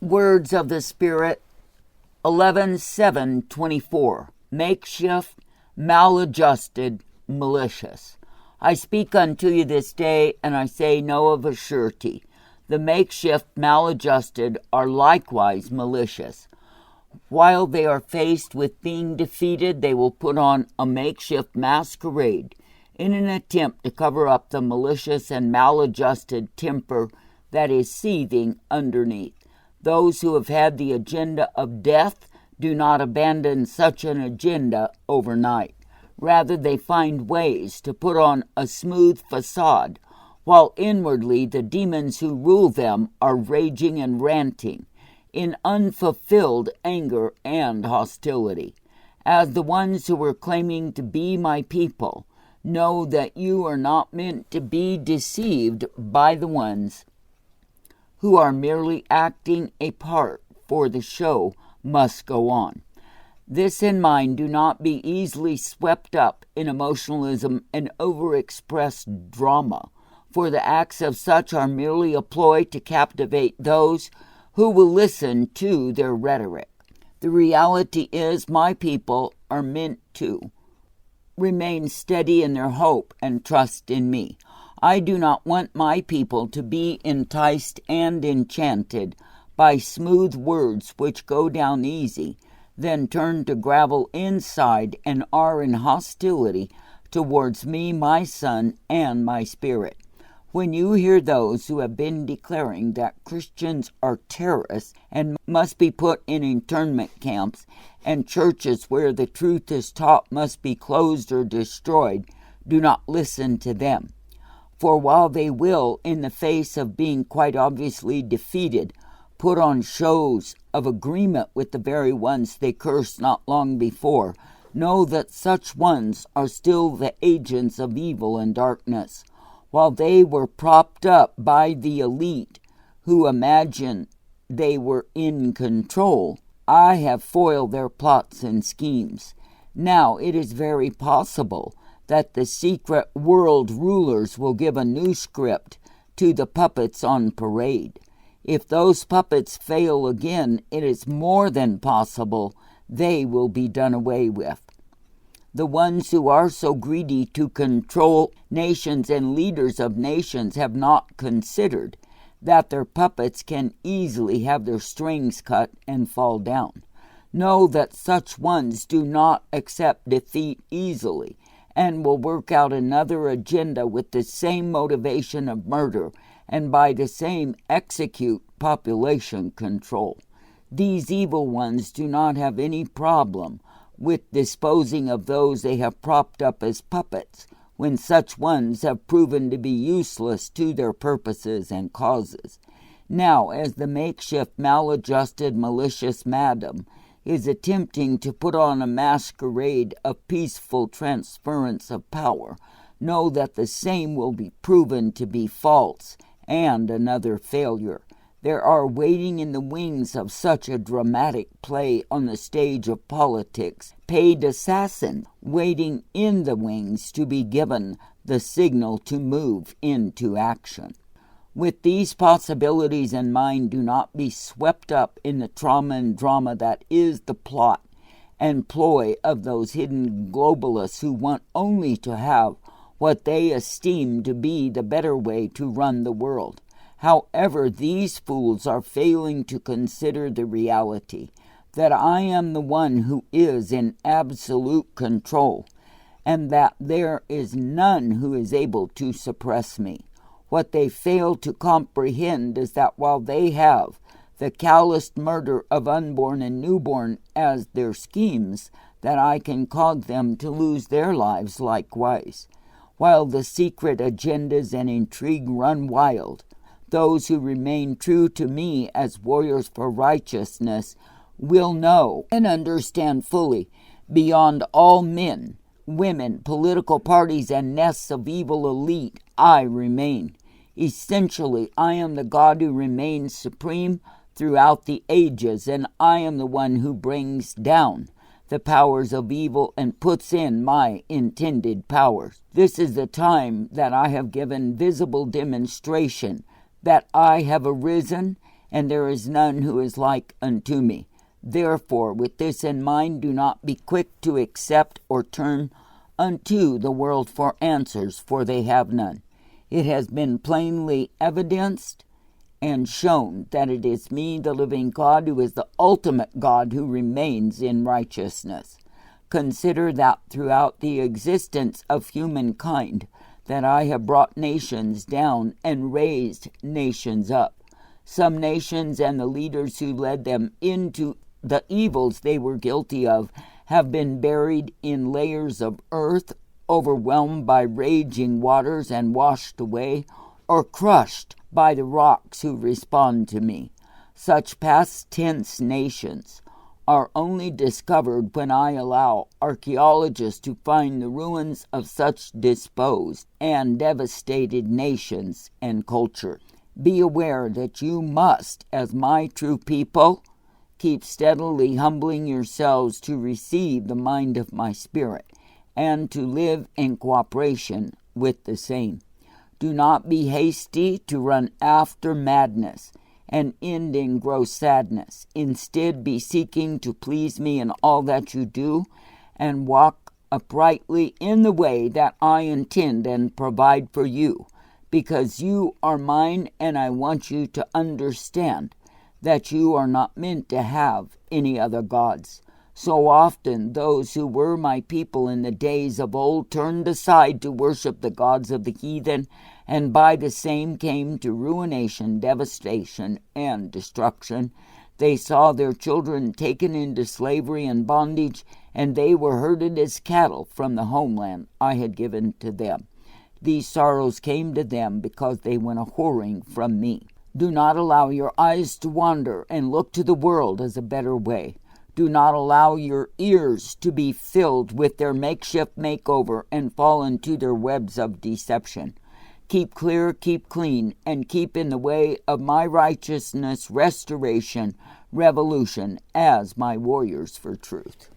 Words of the Spirit, 11:7-24. Makeshift, maladjusted, malicious. I speak unto you this day, and I say no of a surety. The makeshift, maladjusted are likewise malicious. While they are faced with being defeated, they will put on a makeshift masquerade in an attempt to cover up the malicious and maladjusted temper that is seething underneath. Those who have had the agenda of death do not abandon such an agenda overnight. Rather, they find ways to put on a smooth facade, while inwardly the demons who rule them are raging and ranting in unfulfilled anger and hostility. As the ones who are claiming to be my people, know that you are not meant to be deceived by the ones who are merely acting a part, for the show must go on. This in mind, do not be easily swept up in emotionalism and overexpressed drama, for the acts of such are merely a ploy to captivate those who will listen to their rhetoric. The reality is, my people are meant to remain steady in their hope and trust in me. I do not want my people to be enticed and enchanted by smooth words which go down easy, then turn to gravel inside and are in hostility towards me, my Son, and my Spirit. When you hear those who have been declaring that Christians are terrorists and must be put in internment camps, and churches where the truth is taught must be closed or destroyed, do not listen to them. For while they will, in the face of being quite obviously defeated, put on shows of agreement with the very ones they cursed not long before, know that such ones are still the agents of evil and darkness. While they were propped up by the elite who imagine they were in control, I have foiled their plots and schemes. Now it is very possible that the secret world rulers will give a new script to the puppets on parade. If those puppets fail again, it is more than possible they will be done away with. The ones who are so greedy to control nations and leaders of nations have not considered that their puppets can easily have their strings cut and fall down. Know that such ones do not accept defeat easily, and will work out another agenda with the same motivation of murder and by the same execute population control. These evil ones do not have any problem with disposing of those they have propped up as puppets, when such ones have proven to be useless to their purposes and causes. Now, as the makeshift, maladjusted, malicious madam is attempting to put on a masquerade of peaceful transference of power, know that the same will be proven to be false and another failure. There are waiting in the wings of such a dramatic play on the stage of politics, paid assassins waiting in the wings to be given the signal to move into action. With these possibilities in mind, do not be swept up in the trauma and drama that is the plot and ploy of those hidden globalists who want only to have what they esteem to be the better way to run the world. However, these fools are failing to consider the reality that I am the one who is in absolute control, and that there is none who is able to suppress me. What they fail to comprehend is that while they have the calloused murder of unborn and newborn as their schemes, that I can cause them to lose their lives likewise. While the secret agendas and intrigue run wild, those who remain true to me as warriors for righteousness will know and understand fully, beyond all men, women, political parties, and nests of evil elite, I remain. Essentially, I am the God who remains supreme throughout the ages, and I am the one who brings down the powers of evil and puts in my intended powers. This is the time that I have given visible demonstration that I have arisen and there is none who is like unto me. Therefore, with this in mind, do not be quick to accept or turn unto the world for answers, for they have none. It has been plainly evidenced and shown that it is me, the living God, who is the ultimate God, who remains in righteousness. Consider that throughout the existence of humankind, that I have brought nations down and raised nations up. Some nations and the leaders who led them into the evils they were guilty of have been buried in layers of earth, overwhelmed by raging waters and washed away, or crushed by the rocks who respond to me. Such past tense nations are only discovered when I allow archaeologists to find the ruins of such disposed and devastated nations and culture. Be aware that you must, as my true people, keep steadily humbling yourselves to receive the mind of my Spirit and to live in cooperation with the same. Do not be hasty to run after madness and end in gross sadness. Instead, be seeking to please me in all that you do, and walk uprightly in the way that I intend and provide for you, because you are mine, and I want you to understand that you are not meant to have any other gods. So often those who were my people in the days of old turned aside to worship the gods of the heathen, and by the same came to ruination, devastation, and destruction. They saw their children taken into slavery and bondage, and they were herded as cattle from the homeland I had given to them. These sorrows came to them because they went a-whoring from me. Do not allow your eyes to wander and look to the world as a better way. Do not allow your ears to be filled with their makeshift makeover and fall into their webs of deception. Keep clear, keep clean, and keep in the way of my righteousness, restoration, revolution, as my warriors for truth.